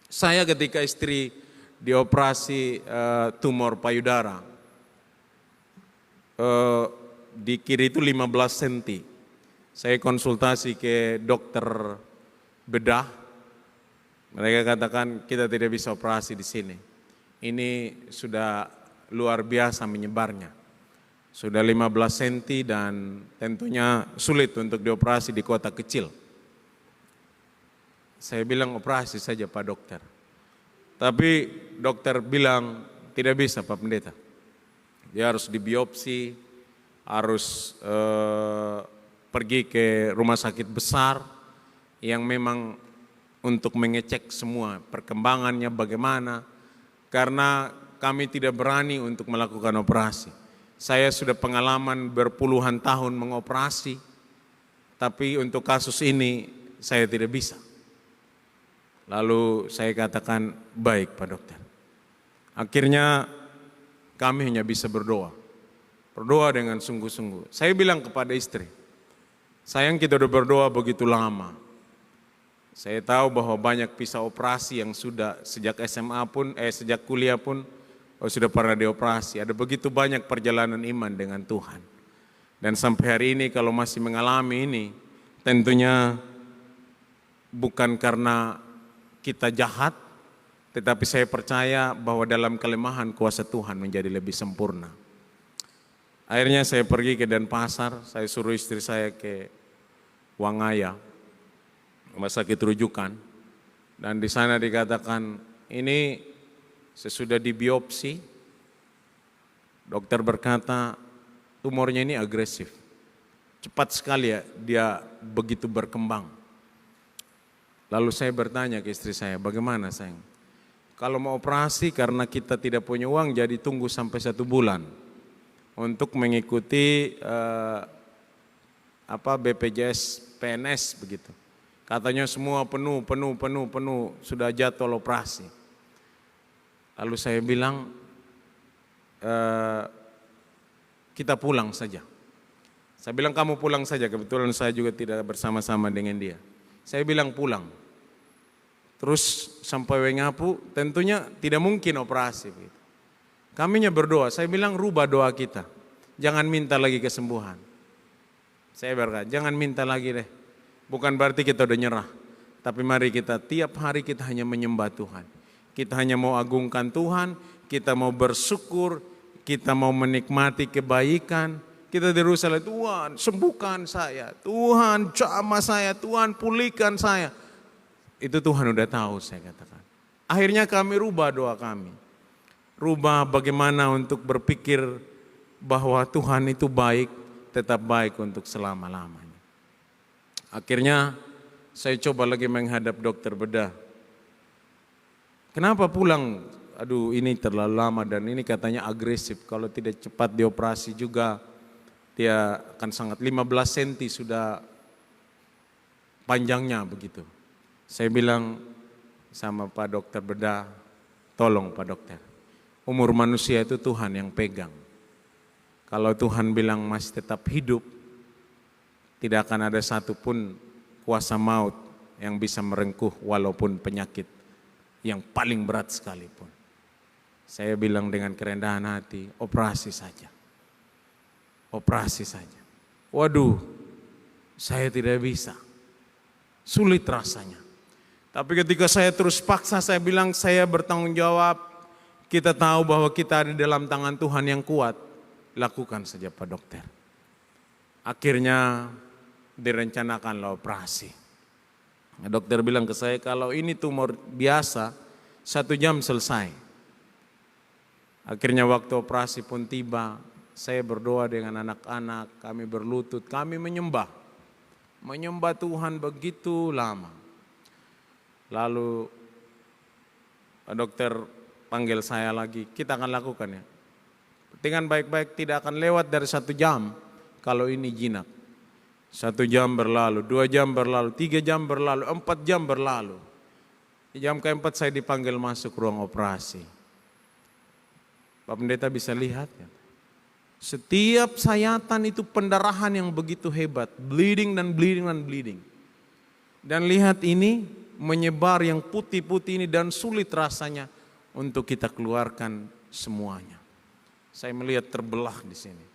Saya ketika istri dioperasi tumor payudara, di kiri itu 15 cm. Saya konsultasi ke dokter bedah, mereka katakan kita tidak bisa operasi di sini. Ini sudah luar biasa menyebarnya. Sudah 15 cm dan tentunya sulit untuk dioperasi di kota kecil. Saya bilang operasi saja Pak Dokter. Tapi dokter bilang tidak bisa Pak Pendeta. Dia harus dibiopsi, harus pergi ke rumah sakit besar yang memang untuk mengecek semua perkembangannya bagaimana. Karena kami tidak berani untuk melakukan operasi. Saya sudah pengalaman berpuluhan tahun mengoperasi, tapi untuk kasus ini saya tidak bisa. Lalu saya katakan, baik Pak Dokter. Akhirnya kami hanya bisa berdoa. Berdoa dengan sungguh-sungguh. Saya bilang kepada istri, sayang kita udah berdoa begitu lama. Saya tahu bahwa banyak pisah operasi yang sudah sejak SMA pun, sejak kuliah pun, sudah pernah dioperasi. Ada begitu banyak perjalanan iman dengan Tuhan. Dan sampai hari ini kalau masih mengalami ini, tentunya bukan karena kita jahat, tetapi saya percaya bahwa dalam kelemahan kuasa Tuhan menjadi lebih sempurna. Akhirnya saya pergi ke Denpasar, saya suruh istri saya ke Wangaya, rumah sakit rujukan, dan di sana dikatakan ini sesudah dibiopsi, dokter berkata tumornya ini agresif, cepat sekali ya dia begitu berkembang. Lalu saya bertanya ke istri saya, bagaimana sayang? Kalau mau operasi karena kita tidak punya uang, jadi tunggu sampai 1 bulan untuk mengikuti BPJS PNS begitu. Katanya semua penuh, sudah jadwal operasi. Lalu saya bilang, kita pulang saja. Saya bilang kamu pulang saja, kebetulan saya juga tidak bersama-sama dengan dia. Saya bilang pulang. Terus sampai Wengapu tentunya tidak mungkin operasi. Kaminya berdoa, saya bilang rubah doa kita. Jangan minta lagi kesembuhan. Saya berkata, jangan minta lagi deh. Bukan berarti kita udah nyerah. Tapi mari kita tiap hari kita hanya menyembah Tuhan. Kita hanya mau agungkan Tuhan, kita mau bersyukur, kita mau menikmati kebaikan. Kita berusaha, Tuhan sembuhkan saya, Tuhan jamah saya, Tuhan pulihkan saya. Itu Tuhan udah tahu saya katakan. Akhirnya kami rubah doa kami. Rubah bagaimana untuk berpikir bahwa Tuhan itu baik, tetap baik untuk selama-lamanya. Akhirnya saya coba lagi menghadap dokter bedah. Kenapa pulang? Aduh ini terlalu lama dan ini katanya agresif. Kalau tidak cepat dioperasi juga dia akan sangat 15 cm sudah panjangnya begitu. Saya bilang sama Pak Dokter bedah, tolong Pak Dokter, umur manusia itu Tuhan yang pegang. Kalau Tuhan bilang masih tetap hidup, tidak akan ada satupun kuasa maut yang bisa merengkuh walaupun penyakit yang paling berat sekalipun. Saya bilang dengan kerendahan hati, operasi saja. Operasi saja. Waduh, saya tidak bisa. Sulit rasanya. Tapi ketika saya terus paksa, saya bilang saya bertanggung jawab. Kita tahu bahwa kita ada dalam tangan Tuhan yang kuat. Lakukan saja Pak Dokter. Akhirnya direncanakanlah operasi. Dokter bilang ke saya, kalau ini tumor biasa, 1 jam selesai. Akhirnya waktu operasi pun tiba. Saya berdoa dengan anak-anak, kami berlutut, kami menyembah. Menyembah Tuhan begitu lama. Lalu dokter panggil saya lagi, kita akan lakukan ya. Dengan baik-baik tidak akan lewat dari 1 jam kalau ini jinak. 1 jam berlalu, 2 jam berlalu, 3 jam berlalu, 4 jam berlalu. Di jam ke-4 saya dipanggil masuk ruang operasi. Pak Pendeta bisa lihat ya. Setiap sayatan itu pendarahan yang begitu hebat, bleeding dan bleeding dan bleeding. Dan lihat ini, menyebar yang putih-putih ini dan sulit rasanya untuk kita keluarkan semuanya. Saya melihat terbelah di sini.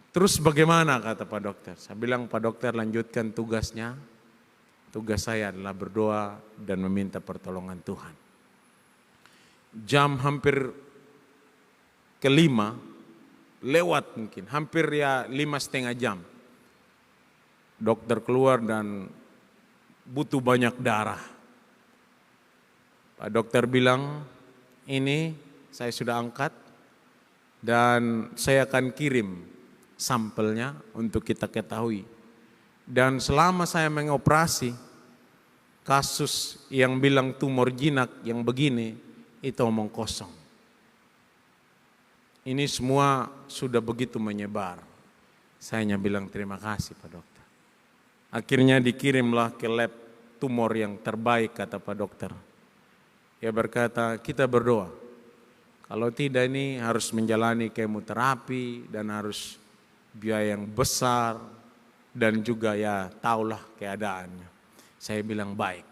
Terus bagaimana kata Pak Dokter? Saya bilang, Pak Dokter lanjutkan tugasnya. Tugas saya adalah berdoa dan meminta pertolongan Tuhan. Jam hampir kelima, lewat mungkin, hampir ya 5,5 jam. Dokter keluar dan butuh banyak darah. Pak Dokter bilang, ini saya sudah angkat dan saya akan kirim sampelnya untuk kita ketahui. Dan selama saya mengoperasi, kasus yang bilang tumor jinak yang begini, itu omong kosong. Ini semua sudah begitu menyebar. Saya hanya bilang terima kasih Pak Dokter. Akhirnya dikirimlah ke lab tumor yang terbaik kata Pak Dokter. Dia berkata, kita berdoa. Kalau tidak ini harus menjalani kemoterapi dan harus biaya yang besar dan juga ya taulah keadaannya. Saya bilang baik.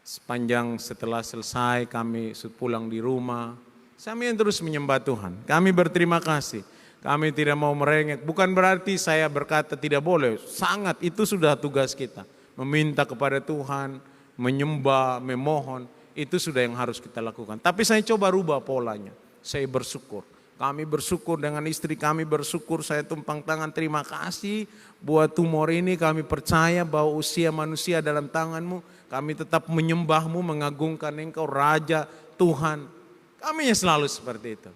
Sepanjang setelah selesai kami pulang di rumah, kami terus menyembah Tuhan. Kami berterima kasih. Kami tidak mau merengek. Bukan berarti saya berkata tidak boleh. Sangat, itu sudah tugas kita. Meminta kepada Tuhan, menyembah, memohon. Itu sudah yang harus kita lakukan. Tapi saya coba rubah polanya. Saya bersyukur. Kami bersyukur dengan istri kami bersyukur. Saya tumpang tangan terima kasih buat tumor ini. Kami percaya bahwa usia manusia dalam tanganmu. Kami tetap menyembahmu, mengagungkan Engkau Raja Tuhan. Kami selalu seperti itu.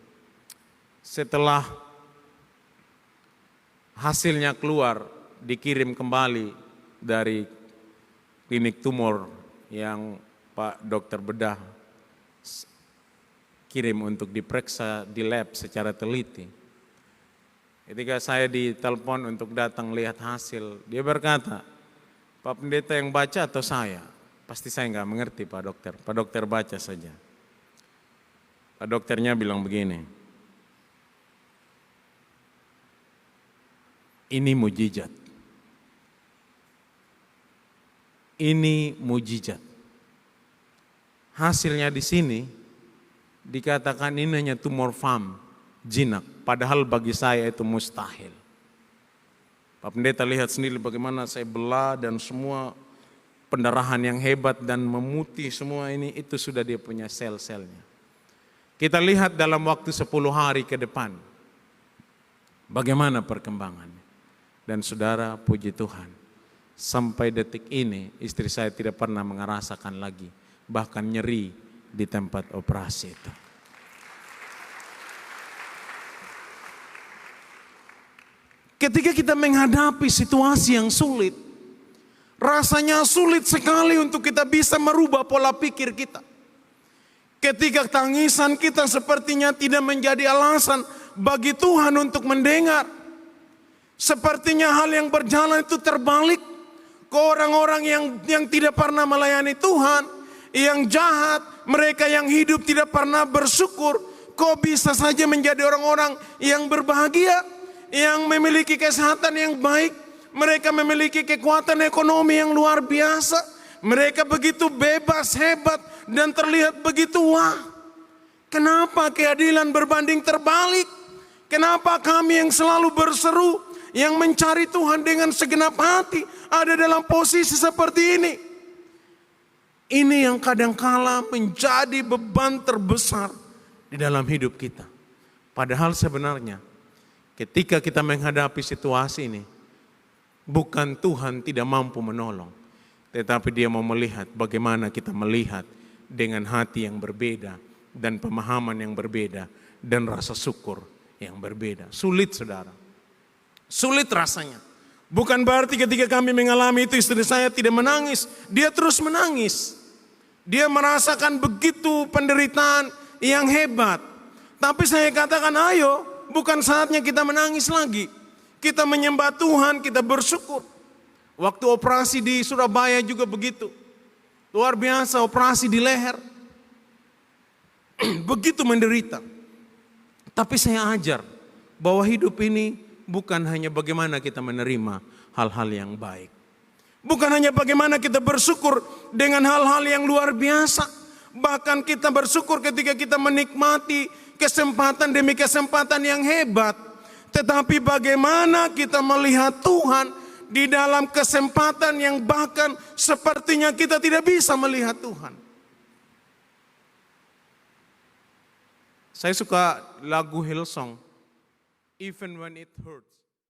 Setelah hasilnya keluar, dikirim kembali dari klinik tumor yang Pak Dokter bedah kirim untuk diperiksa di lab secara teliti. Ketika saya ditelepon untuk datang lihat hasil, dia berkata, Pak Pendeta yang baca atau saya? Pasti saya nggak mengerti Pak Dokter. Pak Dokter baca saja. Pak dokternya bilang begini, ini mujizat. Ini mujizat. Hasilnya di sini dikatakan ini hanya tumor fam, jinak. Padahal bagi saya itu mustahil. Pak Pendeta lihat sendiri bagaimana saya belah dan semua pendarahan yang hebat dan memutih semua ini, itu sudah dia punya sel-selnya. Kita lihat dalam waktu 10 hari ke depan, bagaimana perkembangannya. Dan saudara, puji Tuhan, sampai detik ini istri saya tidak pernah merasakan lagi, bahkan nyeri di tempat operasi itu. Ketika kita menghadapi situasi yang sulit, rasanya sulit sekali untuk kita bisa merubah pola pikir kita. Ketika tangisan kita sepertinya tidak menjadi alasan bagi Tuhan untuk mendengar. Sepertinya hal yang berjalan itu terbalik ke orang-orang yang tidak pernah melayani Tuhan, yang jahat, mereka yang hidup tidak pernah bersyukur. Kok bisa saja menjadi orang-orang yang berbahagia, yang memiliki kesehatan yang baik, mereka memiliki kekuatan ekonomi yang luar biasa, mereka begitu bebas, hebat, dan terlihat begitu wah. Kenapa keadilan berbanding terbalik? Kenapa kami yang selalu berseru, yang mencari Tuhan dengan segenap hati, ada dalam posisi seperti ini? Ini yang kadangkala menjadi beban terbesar di dalam hidup kita. Padahal sebenarnya ketika kita menghadapi situasi ini, bukan Tuhan tidak mampu menolong, tetapi Dia mau melihat bagaimana kita melihat dengan hati yang berbeda dan pemahaman yang berbeda dan rasa syukur yang berbeda. Sulit saudara, sulit rasanya. Bukan berarti ketika kami mengalami itu istri saya tidak menangis, dia terus menangis. Dia merasakan begitu penderitaan yang hebat. Tapi saya katakan ayo, bukan saatnya kita menangis lagi. Kita menyembah Tuhan, kita bersyukur. Waktu operasi di Surabaya juga begitu. Luar biasa, operasi di leher. Begitu menderita. Tapi saya ajar bahwa hidup ini bukan hanya bagaimana kita menerima hal-hal yang baik. Bukan hanya bagaimana kita bersyukur dengan hal-hal yang luar biasa. Bahkan kita bersyukur ketika kita menikmati kesempatan demi kesempatan yang hebat. Tetapi bagaimana kita melihat Tuhan di dalam kesempatan yang bahkan sepertinya kita tidak bisa melihat Tuhan. Saya suka lagu Hillsong, Even When It Hurts.